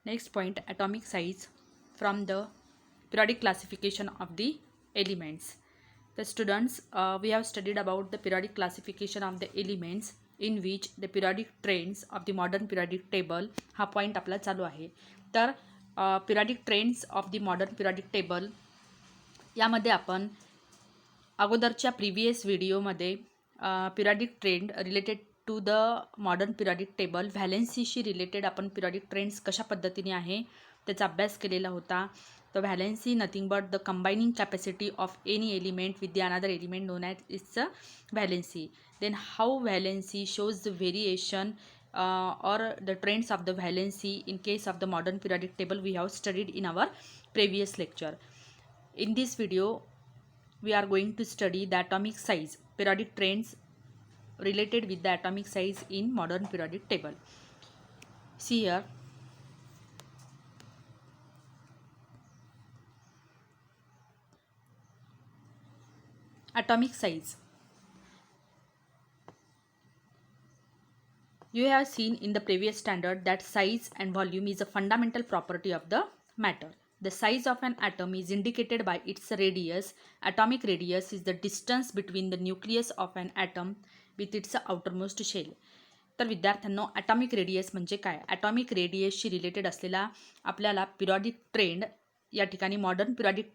Next point, atomic size from the periodic classification of the elements. The students, we have studied about the periodic classification of the elements in which the periodic trends of the modern periodic table हा point आपला चालू आहे. तर periodic trends of the modern periodic table यामध्ये आपण अगोदरच्या previous व्हिडिओमध्ये periodic trend related to the modern periodic table व्हॅलेन्सीशी रिलेटेड आपण पिरियडिक ट्रेंड्स कशा पद्धतीने आहे त्याचा अभ्यास केलेला होता. The valency nothing but the combining capacity of any element with the another element known as its valency. Then how valency shows the variation or the trends of the valency in case of the modern periodic table we have studied in our previous lecture. In this video we are going to study the atomic size, periodic trends related with the atomic size in modern periodic table. See here, atomic size. You have seen in the previous standard that size and volume is a fundamental property of the matter. The size of an atom is indicated by its radius. Atomic radius is the distance between the nucleus of an atom with its outermost shell. तर विद्यार्थ्यांनो, atomic radius म्हणजे काय? Atomic रेडियसशी related असलेला आपल्याला periodic trend या ठिकाणी modern periodic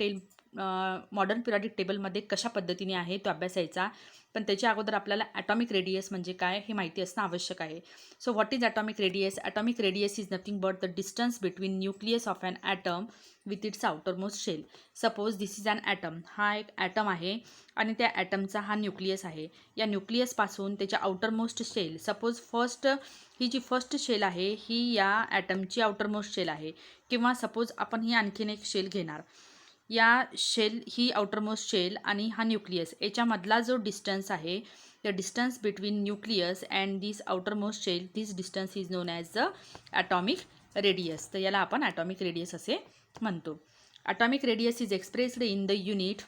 टेबलमध्ये कशा पद्धतीने आहे तो अभ्यासायचा. पण त्याच्या अगोदर आपल्याला ॲटॉमिक रेडियस म्हणजे काय हे माहिती असणं आवश्यक आहे. So what is atomic radius? Atomic radius is nothing but the distance between nucleus of an atom with its outermost shell. Suppose this is an atom. हा एक ॲटम आहे आणि त्या ॲटमचा हा न्यूक्लियस आहे. या न्यूक्लियसपासून त्याच्या आउटरमोस्ट शेल, सपोज ही जी first shell आहे ही या ॲटमची आउटरमोस्ट शेल आहे. किंवा सपोज आपण ही आणखीन एक शेल घेणार. या शेल ही आउटरमोस्ट शेल आणि हा न्यूक्लियस याच्यामधला जो डिस्टन्स आहे, the distance between nucleus and this outermost shell, this distance is known as the atomic radius. तर याला आपण ॲटॉमिक रेडियस असे म्हणतो. Atomic radius is expressed in the unit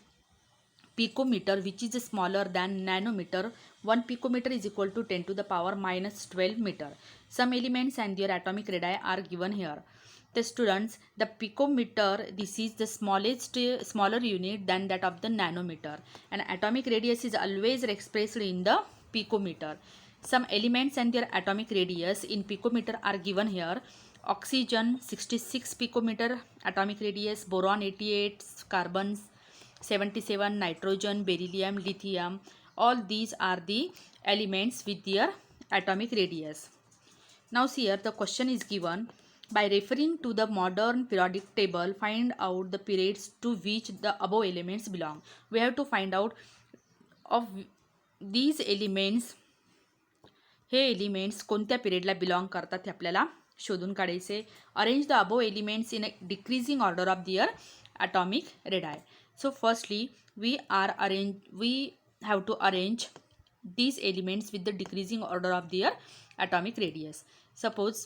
picometer, which is smaller than nanometer. 1 picometer is equal to 10 to the power minus 12 meter. Some elements and their atomic radii are given here. The students, the picometer, this is the smaller unit than that of the nanometer, and atomic radius is always expressed in the picometer. Some elements and their atomic radius in picometer are given here. Oxygen 66 picometer atomic radius, boron 88, carbon 77, nitrogen, beryllium, lithium, all these are the elements with their atomic radius. Now see here, the question is given, by referring to the modern periodic table find out the periods to which the above elements belong. We have to find out of these elements, हे elements कोणत्या पिरियडला belong करतात हे आपल्याला शोधून काढायचे. Arrange the above elements in a decreasing order of their atomic radii. So firstly we have to arrange these elements with the decreasing order of their atomic radius. Suppose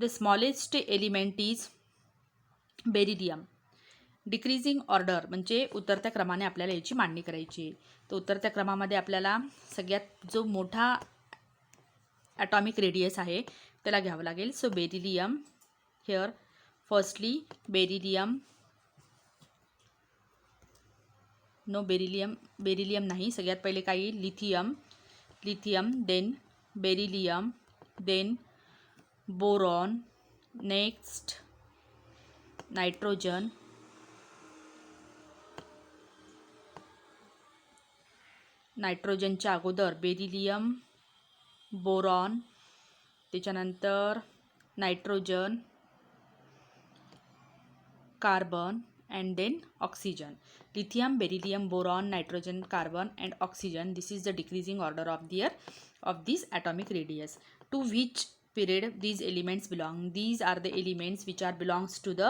the smallest element is beryllium. Decreasing order म्हणजे उतरत्या क्रमाने आपल्याला याची मांडणी करायची. तर उतरत्या क्रमामध्ये आपल्याला सगळ्यात जो मोठा ॲटॉमिक रेडियस आहे त्याला घ्यावं लागेल. So beryllium here. Firstly beryllium, no beryllium नाही, सगळ्यात पहिले काही lithium, then beryllium, then boron, next nitrogen, नायट्रोजनच्या अगोदर बेरिलियम, बोरॉन, त्याच्यानंतर nitrogen, carbon, and then oxygen. Lithium, beryllium, boron, nitrogen, carbon, and oxygen. This is the decreasing order of this atomic radius. To which period these elements belong? These are the elements which are belongs to the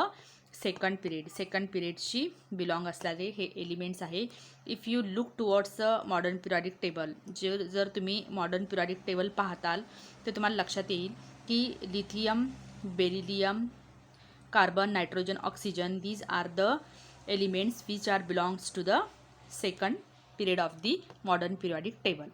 second period. Second period she belong असणारे हे elements आहे. If you look towards the modern periodic table, जर तुम्ही modern periodic table पाहताल तर तुम्हाला लक्षात येईल की lithium, beryllium, carbon, nitrogen, oxygen, these are the elements which are belongs to the second period of the modern periodic table.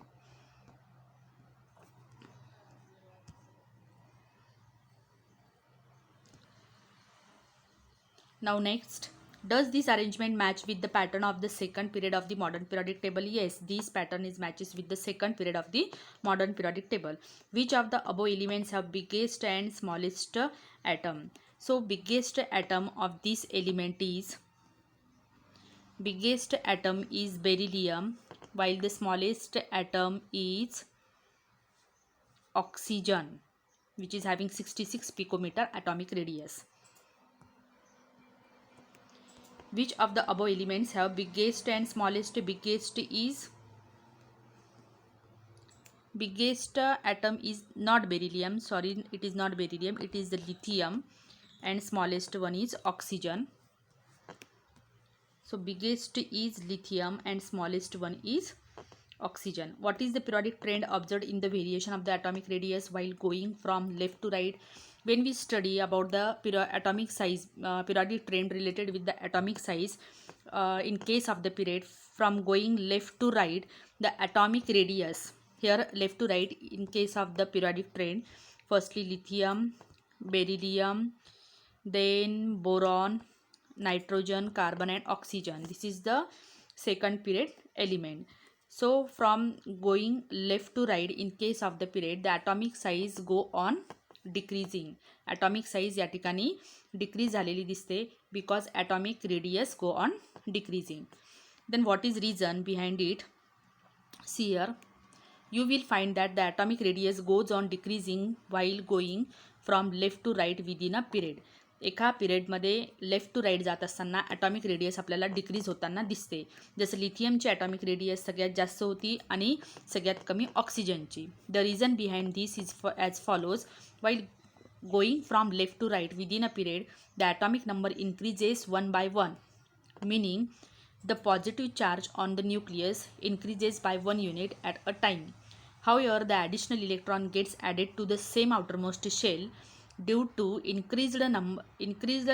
Now next, does this arrangement match with the pattern of the second period of the modern periodic table? Yes, this pattern is matches with the second period of the modern periodic table. Which of the above elements have biggest and smallest atom? So biggest atom of this element is beryllium, while the smallest atom is oxygen, which is having 66 picometer atomic radius. Which of the above elements have biggest and smallest? Biggest atom is not beryllium, sorry, it is not beryllium, it is the lithium, and smallest one is oxygen. So biggest is lithium and smallest one is oxygen. What is the periodic trend observed in the variation of the atomic radius while going from left to right? When we study about the atomic size, periodic trend related with the atomic size, in case of the period from going left to right, the atomic radius, here left to right in case of the periodic trend, firstly lithium, beryllium, then boron, nitrogen, carbon and oxygen. This is the second period element. So from going left to right in case of the period, the atomic size go on decreasing. Atomic size या ठिकाणी decrease झालेली दिसते because atomic radius go on decreasing. Then what is reason behind it? See here, you will find that the atomic radius goes on decreasing while going from left to right within a period. एका पिरियडमध्ये left to right जात असताना atomic radius आपल्याला decrease होताना दिसते. जसं लिथियमची atomic radius सगळ्यात जास्त होती आणि सगळ्यात कमी ऑक्सिजनची. The reason behind this is as follows. While going from left to right within a period the atomic number increases 1 by 1, meaning the positive charge on the nucleus increases by 1 unit at a time. However, the additional electron gets added to the same outermost shell. Due to increased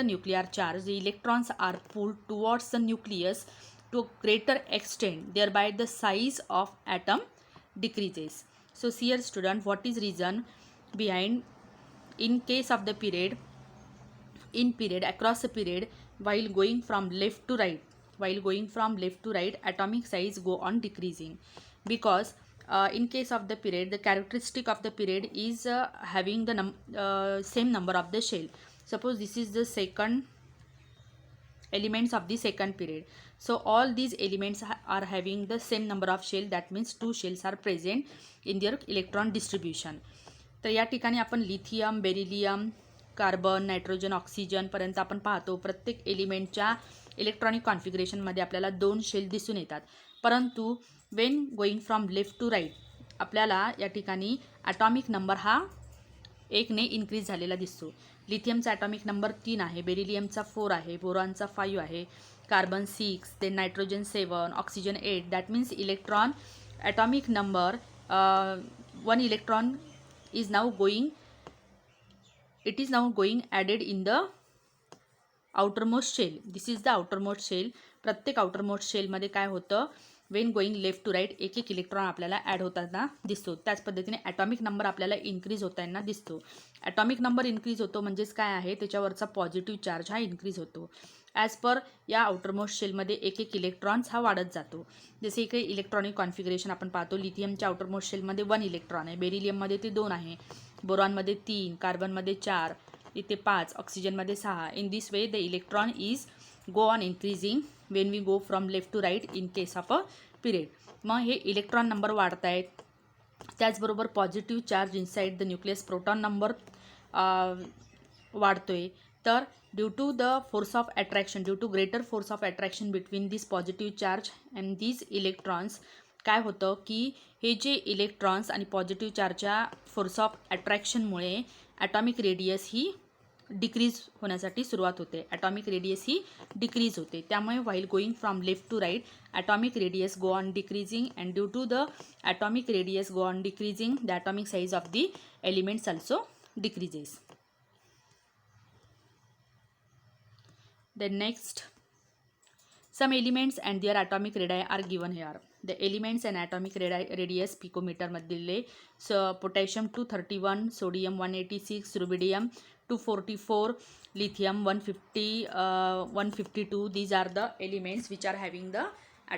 nuclear charge, the electrons are pulled towards the nucleus to a greater extent, thereby the size of atom decreases. So here student, what is reason behind in case of the period, across a period, while going from left to right, atomic size go on decreasing? Because in case of the period, the characteristic of the period is having the same number of the shell. Suppose this is the second elements of the second period. So all these elements are having the same number of shell. That means 2 shells are present in their electron distribution. तर या ठिकाणी आपण lithium, beryllium, carbon, nitrogen, oxygen पर्यंत आपण पाहतो. प्रत्येक एलिमेंटच्या electronic कॉन्फिगरेशनमध्ये आपल्याला 2 shell दिसून येतात. परंतु when going from left to right आपल्याला या ठिकाणी ॲटॉमिक नंबर हा 1 ने इन्क्रीज झालेला दिसतो. लिथियमचा ॲटॉमिक नंबर 3 आहे, बेरिलियमचा 4 आहे, बोरॉनचा 5 आहे, carbon 6, then nitrogen 7, oxygen 8. That means electron atomic number 1 electron is now going added in the outermost shell. This is the outermost shell. प्रत्येक outermost shell मध्ये काय होतं, when going left to right एक electron आपल्याला add होताना दिसतो. त्याच पद्धतीने ॲटॉमिक नंबर आपल्याला इन्क्रीज होताना दिसतो. ॲटॉमिक नंबर इन्क्रीज होतो म्हणजेच काय आहे, त्याच्यावरचा पॉझिटिव्ह चार्ज हा इन्क्रीज होतो. ॲज पर या आउटरमोस्ट शेलमध्ये एक इलेक्ट्रॉन्स हा वाढत जातो. जसे इकडे इलेक्ट्रॉनिक कॉन्फिगरेशन आपण पाहतो. लिथियमच्या आउटरमोस्ट शेलमध्ये 1 इलेक्ट्रॉन आहे, बेरिलियममध्ये ते 2 आहे, बोरॉनमध्ये 3, कार्बनमध्ये 4, इथे 5, ऑक्सिजनमध्ये 6. In this way the electron is go on increasing when we go from left to right in case of a period. मग हे इलेक्ट्रॉन नंबर वाढत आहेत. त्याचबरोबर positive charge inside the nucleus proton number वाढतोय. तर due to the force of attraction, due to greater force of attraction between this positive charge and this electrons, काय होतं की हे जे इलेक्ट्रॉन्स आणि पॉझिटिव्ह चार्जच्या फोर्स ऑफ अट्रॅक्शनमुळे ॲटॉमिक रेडियस ही डिक्रीज होण्यासाठी सुरुवात होते. ॲटॉमिक रेडियस ही डिक्रीज होते. त्यामुळे while going from left to right atomic radius go on decreasing and due to the atomic radius go on decreasing the atomic size of the elements also decreases. Then next, some elements and their atomic radii are given here. The elements and atomic radius पिकोमीटरमध्ये दिले. Potassium 231, sodium 186, rubidium 244, lithium 152. These are the elements which are having the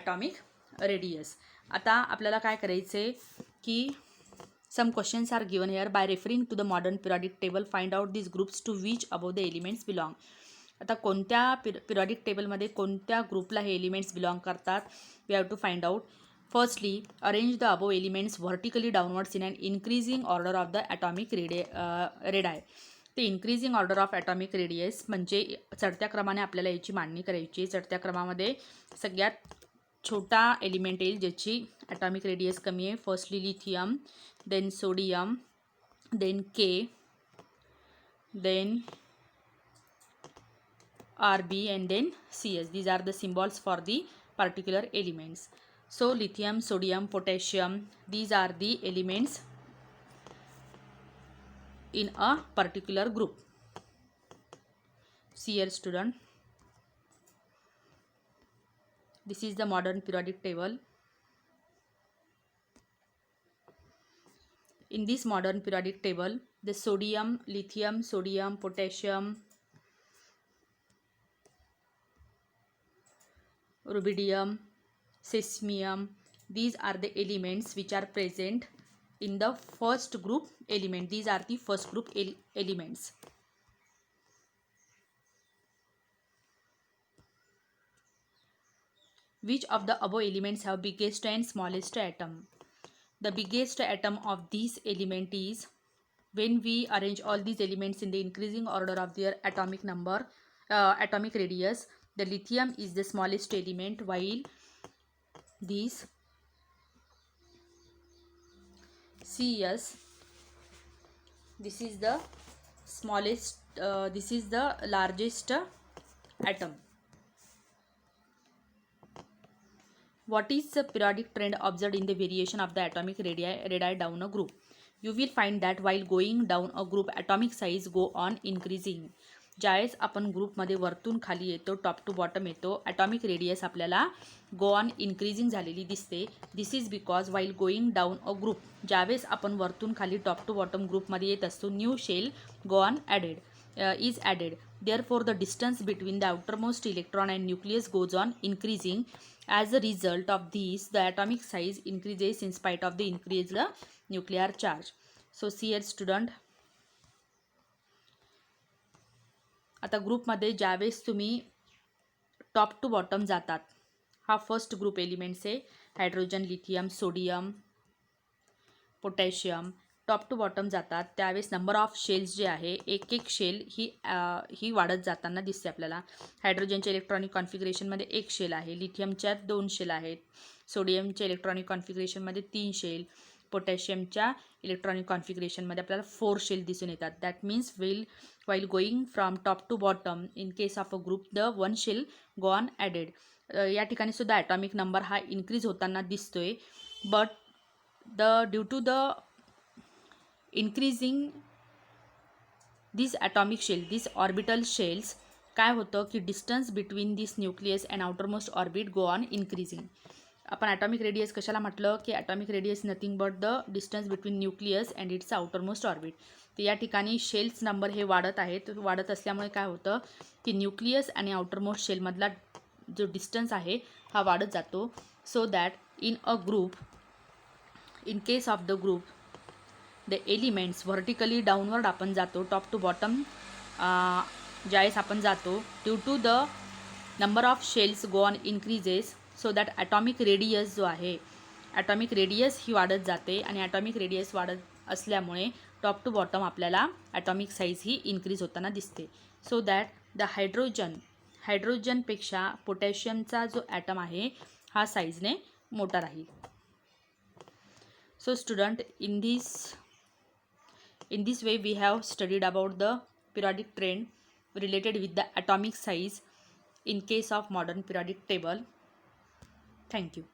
atomic radius. आता आपल्याला काय करायचे की some questions are given here. By referring to the modern periodic table, find out these groups to which above the elements belong. आता कोणत्या periodic टेबलमध्ये कोणत्या ग्रुपला हे एलिमेंट्स बिलॉंग करतात, we have to find out. Firstly, arrange the above elements vertically downwards in an increasing order of the atomic radii. ते increasing order of atomic radius म्हणजे चढत्या क्रमाने आपल्याला याची मांडणी करायची. चढत्या क्रमामध्ये सगळ्यात छोटा एलिमेंट येईल ज्याची ॲटॉमिक रेडियस कमी आहे. Firstly lithium, then sodium, then K, then Rb, and then Cs. These are the symbols for the particular elements. So lithium, sodium, potassium, these are the elements in a particular group. See here student, this is the modern periodic table. In this modern periodic table, the sodium, lithium, sodium, potassium, rubidium, cesium, these are the elements which are present in the first group element. These are the first group elements. Which of the above elements have biggest and smallest atom? The biggest atom of this element is, when we arrange all these elements in the increasing order of their atomic number, atomic radius, the lithium is the smallest element, while this Cs, this is the smallest, this is the largest atom. What is the periodic trend observed in the variation of the atomic radii down a group? You will find that while going down a group, atomic size go on increasing. ज्यावेळेस आपण ग्रुपमध्ये वरतून खाली येतो, top to bottom येतो, atomic radius आपल्याला गो on increasing झालेली दिसते. This is because वाईल going down a group, ज्यावेळेस आपण वरतून खाली टॉप टू बॉटम ग्रुपमध्ये येत असतो, new shall go on is added. Therefore, the distance between the outermost electron and nucleus goes on increasing. As a result of this, the atomic size increases in spite of the increased nuclear charge. So, see here student, आता ग्रुपमध्ये ज्यावेळेस तुम्ही top to bottom जातात, हा first group elements आहे, hydrogen, lithium, sodium, potassium, top to bottom जातात, त्यावेळेस number of shells जे आहे, एक एक शेल ही वाढत जाताना दिसते आपल्याला. हायड्रोजनच्या इलेक्ट्रॉनिक कॉन्फिगरेशनमध्ये एक शेल आहे, लिथियमच्या 2 शेल आहेत, सोडियमच्या इलेक्ट्रॉनिक कॉन्फिगरेशनमध्ये 3 शेल, पोटॅशियमच्या इलेक्ट्रॉनिक कॉन्फिगरेशनमध्ये आपल्याला 4 शेल दिसून येतात. That means while going from top to bottom, in case of a group, the one shell go on added. या ठिकाणी सुद्धा ॲटॉमिक नंबर हा इन्क्रीज होताना दिसतोय, but due to the increasing this atomic shell, this orbital shells, काय होतं की distance between this nucleus and outermost orbit go on increasing. आपण ॲटॉमिक रेडियस कशाला म्हटलं की atomic radius nothing but the distance between nucleus and its outermost orbit. तर या ठिकाणी शेल्स नंबर हे वाढत आहेत. वाढत असल्यामुळे काय होतं की न्यूक्लियस आणि आउटरमोस्ट शेलमधला जो डिस्टन्स आहे हा वाढत जातो. So that in a group, in case of the group, the elements vertically downward आपण जातो, टॉप टू बॉटम ज्यावेळेस आपण जातो, due to the number of shells go on increases, so that atomic radius जो आहे, ॲटॉमिक रेडियस ही वाढत जाते, आणि ॲटॉमिक रेडियस वाढत असल्यामुळे टॉप टू बॉटम आपल्याला ॲटॉमिक साईज ही इन्क्रीज होताना दिसते. सो दॅट द हायड्रोजनपेक्षा पोटॅशियमचा जो ॲटम आहे हा साईजने मोठा राहील. So student, in this way we have studied about the periodic trend related with the atomic size in case of modern periodic table. Thank you.